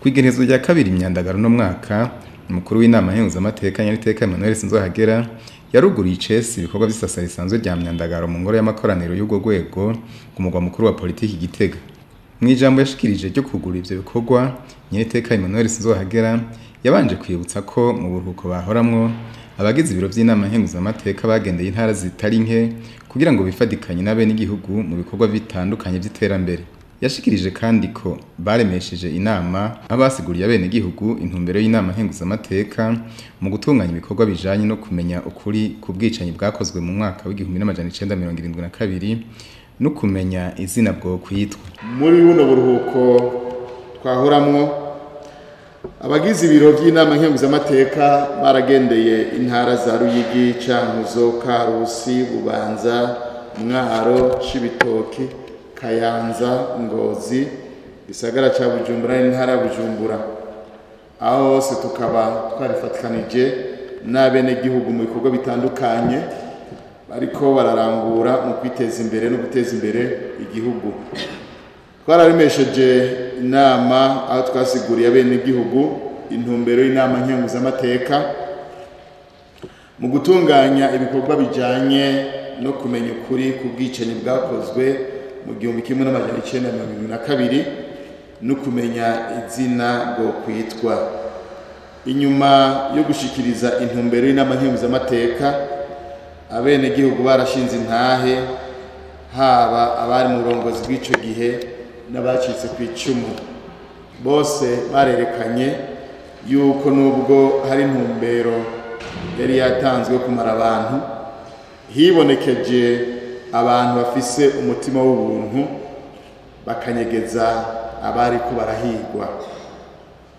Kwigenezo rya kabiri imyandagaro no mwaka umukuru w'inama nkenguzamateka Nyamiteka Emmanuel Sinzohagera yaruguriye icesi ibikorwa by'isasa risanzwe rya myandagaro mu ngoro y'amakoraniro y'ubwo rwego ku mugwa mukuru wa politiki Gitega. Mu ijambo yashikirije ryo kugura ivyo bikorwa Nyamiteka Emmanuel Sinzohagera yabanje kwibutsa ko mu buruhuko bahoramwo abagize ibiro by'inama nkenguzamateka bagendeye intara zitari nke kugira ngo bifadikanye n'abene igihugu mu bikorwa bitandukanye by'iterambere. Yashikirije kandi ko baremesheje inama abasiguriye abene igihugu intumbero y'inama nkenguzamateka mu gutunganya ibikorwa bijanye no kumenya ukuri ku bwicanyi bwakozwe mu mwaka w'1972 no kumenya izina bwo kwitwa. Muri buno buruhuko twahoramwo abagize ibiro by'inama nkenguzamateka baragendeye intara za Ruyigi, Cankuzo, Karusi, Bubanza, Mwaro, Cibitoke, Kayanza, Ngozi, Gisagara ca Bujumbura n'intara Bujumbura. Aho hose tukaba twarifatikanije n'abene gihugu mu bikorwa bitandukanye bariko bararangura mu kwiteza imbere no guteza imbere igihugu. Twararemesheje inama aho twasiguriye abene igihugu intumbero y'inama nkenguzamateka mu gutunganya ibikorwa bijanye no kumenya ukuri ku bwicanyi bwakozwe mu 1972 no kumenya izina bwo kwitwa. Inyuma yo gushikiriza intumbero y'inama nkenguzamateka abene gihugu barashinze intahe haba abari mu burongozi bw'ico gihe n'abacitse ku icumu. Bose barerekanye yuko nubwo hari intumbero yari yatanzwe kumara abantu hibonekeje abantu bafise umutima w'ubuntu bakanyegeza abari ko barahigwa.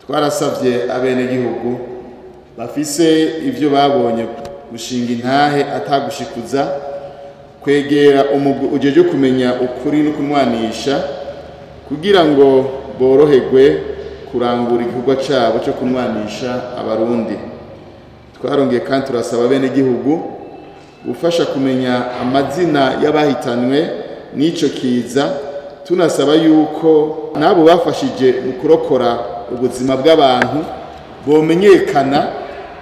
Twarasavye abene gihugu bafise ivyo babonye gushinga intahe atagushikuza kwegera umugwi ujeje kumenya ukuri no kumwanisha kugira ngo boroherwe kurangura igikorwa cabo cyo kumwanisha abarundi. Twarongeye kandi turasaba bene gihugu gufasha kumenya amazina y'abahitanwe n'ico kiza, tunasaba yuko nabo bafashije mu kurokora ubuzima bw'abantu bomenyekana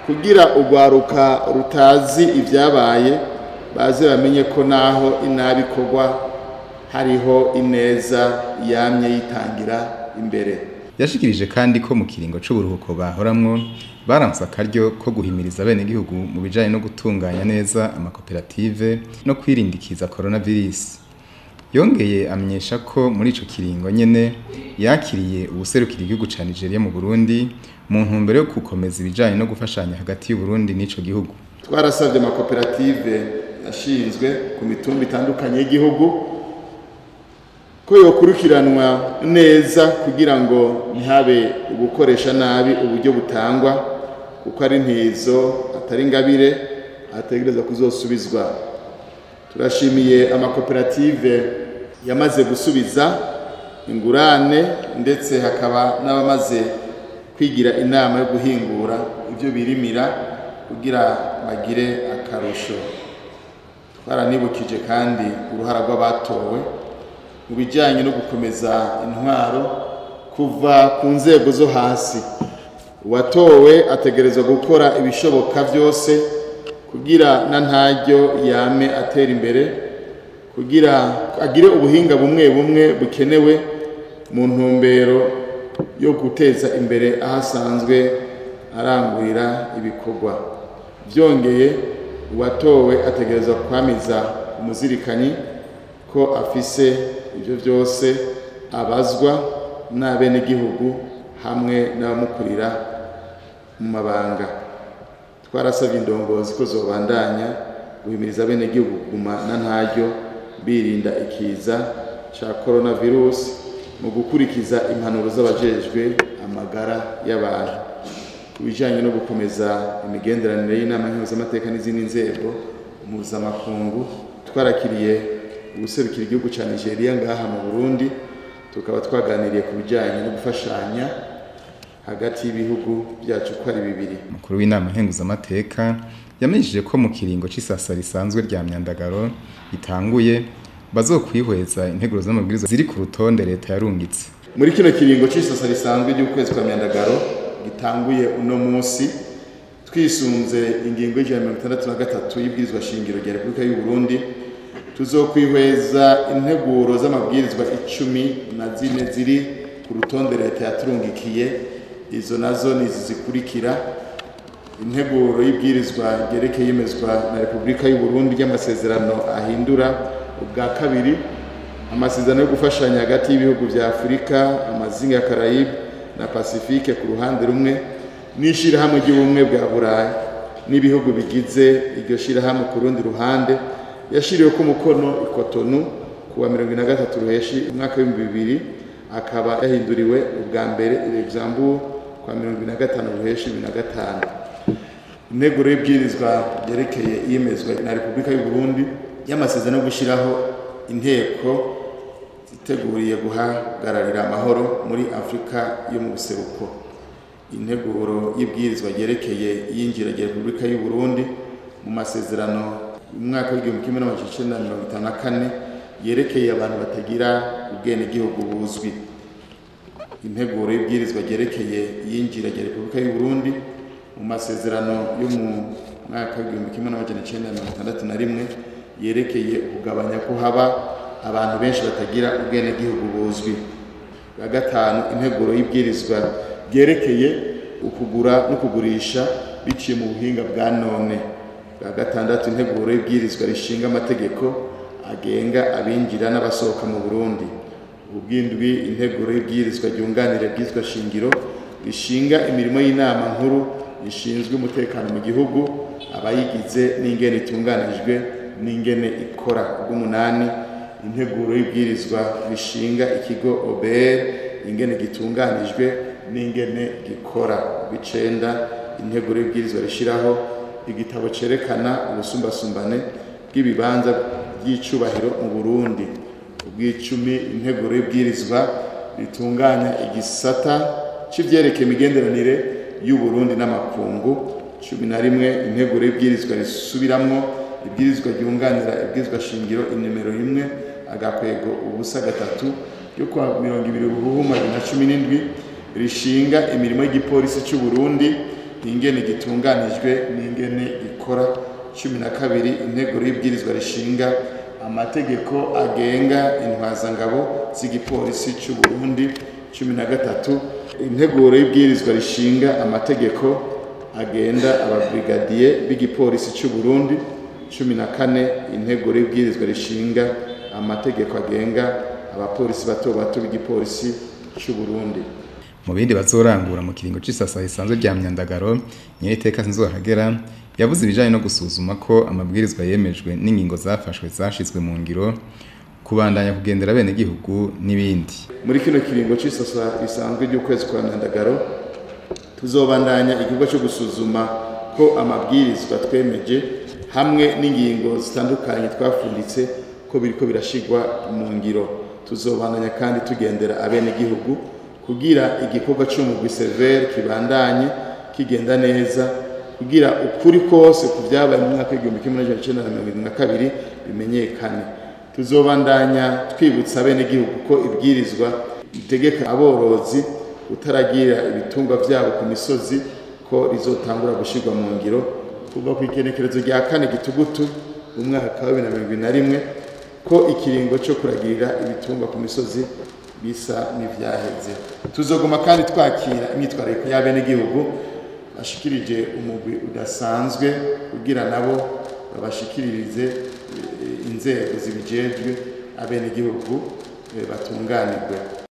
kugira urwaruka rutazi ivyabaye baze bamenye ko naho inabikorwa hariho ineza yamye yitangira imbere. Yashikirije kandi ko mu kiringo c'uburuhuko bahoramwo baramsa akaryo ko guhimiriza abene igihugu mu bijanye no gutunganya neza amakoperative no kwirindikiza coronavirus. Yongeye amenyesha ko muri ico kiringo nyene yakiriye ubuserukira igihugu ca Nigeria mu Burundi mu ntumbero yo gukomeza ibijanye no gufashanya hagati y'u Burundi n'ico gihugu. Twarasavye amakoperative yashinzwe ku mitumba itandukanye y'igihugu ko yokurikiranwa neza kugira ngo ntihabe ugukoresha nabi uburyo butangwa kuko ari ntizo atari ngabire ategereza kuzosubizwa. Turashimiye amakoperative yamaze gusubiza ingurane ndetse hakaba n'abamaze kwigira inama yo guhingura ivyo birimira kugira bagire akarusho. Twaranibukije kandi uruhara rw'abatowe mu bijanye no gukomeza intwaro kuva ku nzego zo hasi. Uwatowe ategerezwa gukora ibishoboka byose kugira na ntaryo yame atera imbere kugira agire ubuhinga bumwe bumwe bukenewe mu ntumbero yo guteza imbere ahasanzwe arangurira ibikorwa. Byongeye uwatowe ategerezwa kwamiza umuzirikanyi ko afise ibyo byose abazwa n'abene gihugu hamwe n'abamukurira mu mabanga. Twarasabye indongozi ko zobandanya guhimiriza abene gihugu kuguma na ntaryo birinda ikiza ca coronavirus mu gukurikiza impanuro z'abajejwe amagara y'abantu. Kubijanye no gukomeza imigenderanire y'inama nkenguzamateka n'izindi nzego mpuzamakungu twarakiriye ubuserukira igihugu ca Nigeria ngaha mu Burundi, tukaba twaganiriye ku bijanye no gufashanya hagati y'ibihugu byacu ko ari bibiri. Mukuru w'inama nkenguzamateka yamenyesheje ko mu kiringo c'isasa risanzwe rya myandagaro itanguye bazokwihweza integuro z'amabwiriza ziri ku rutonde leta yarungitse. muri kino kiringo c'isasa risanzwe ry'ukwezi kwa myandagaro gitanguye uno munsi twisunze ingingo y'63 y'ibwirizwa shingiro rya Repubulika y'u Burundi tuzokwihweza integuro z'amabwirizwa 14 ziri ku rutonde leta yaturungikiye. Izo nazo nizikurikira: integuro y'ibwirizwa ryerekeye yemezwa na Repubulika y'u Burundi ry'amasezerano ahindura ubwa kabiri amasezerano yo gufashanya hagati y'ibihugu vya Afurika, amazinga ya Caraïbe na Pacifique ku ruhande rumwe n'ishirahamwe ry'ubumwe bwa Burayi n'ibihugu bigize iryo shirahamwe ku rundi ruhande, yashiriwe ku mukono i Cotonou kuwa 23 ruheshi umwaka wa 2000, akaba yahinduriwe ubwa mbere Luxembourg kwa 25 ruheshi 2005. Integuro y'ibwirizwa ryerekeye iyemezwa na Repubulika y'u Burundi y'amasezerano yo gushiraho inteko ziteguriye guhagararira amahoro muri Afrika yo mu buseruko. Integuro y'ibwirizwa ryerekeye iyinjira rya Repubulika y'u Burundi mu masezerano umwaka w'1954 yerekeye abantu batagira ubwenegihugu buzwi. Integuro y'ibwirizwa ryerekeye iyinjira rya Repubulika y'u Burundi mu masezerano yo mu mwaka w'1961 yerekeye kugabanya ko haba abantu benshi batagira ubwenegihugu buzwi. Bwa gatanu, integuro y'ibwirizwa ryerekeye ukugura no kugurisha biciye mu buhinga bwa none. Bwa gatandatu, integuro y'ibwirizwa rishinga amategeko agenga abinjira n'abasohoka mu Burundi. Ubwindwi, integuro y'ibwirizwa ryunganira ibwirizwa shingiro rishinga imirimo y'inama nkuru ishinzwe umutekano mu gihugu, abayigize n'ingene itunganijwe n'ingene ikora. Ubw'umunani, integuro y'ibwirizwa rishinga ikigo OBR, ingene gitunganijwe n'ingene gikora. Ubw'icenda, integuro y'ibwirizwa rishiraho igitabo cerekana ubusumbasumbane bw'ibibanza by'icubahiro mu Burundi. Ubw'icumi, integuro y'ibwirizwa ritunganya igisata c'ivyerekeye imigenderanire y'u Burundi n'amakungu. 11, integuro y'ibwirizwa risubiramwo ibwirizwa ryunganira ibwirizwa shingiro inimero 1 agakwego ubusa gatatu yo kwa 20 Ruhuhuma 2017 rishinga imirimo y'igipolisi c'u Burundi, ingene gitunganijwe n'ingene gikora. 12, integuro y'ibwirizwa rishinga amategeko agenga intwazangabo z'igipolisi c'u Burundi. 13, integuro y'ibwirizwa rishinga amategeko agenda ababrigadier b'igipolisi c'u Burundi. 14, integuro y'ibwirizwa rishinga amategeko agenga abapolisi bato bato b'igipolisi c'u Burundi. Mu bindi bazorangura mu kiringo c'isasa risanzwe rya myandagaro, Nyiriteka Sinzohagera yavuze ibijanye no gusuzuma ko amabwirizwa yemejwe n'ingingo zafashwe zashizwe mu ngiro, kubandanya kugendera bene gihugu n'ibindi. Muri kino kiringo c'isasa risanzwe ry'ukwezi kwa myandagaro tuzobandanya igikorwa cyo gusuzuma ko amabwirizwa twemeje hamwe n'ingingo zitandukanye twafunditse ko biriko birashigwa mu ngiro. Tuzobandanya kandi tugendera abene gihugu kugira igikorwa c'umugwi severe kibandanye kigenda neza, kugira ukuri kose ku vyabaye mu mwaka w'1972 bimenyekane. Tuzobandanya twibutsa abene gihugu ko ibwirizwa itegeka aborozi utaragira ibitungwa vyabo ku misozi ko rizotangura gushirwa mu ngiro kuva ku ikenekerezo rya 4 Gitugutu mu mwaka wa 2021, ko ikiringo cyo kuragirira ibitungwa ku misozi bisa n'ivyaheze. Tuzoguma kandi twakira imyitwarire y'abene gihugu bashikirije umugwi udasanzwe kugira nabo babashikiririze inzego zibijejwe abene gihugu batunganirwe.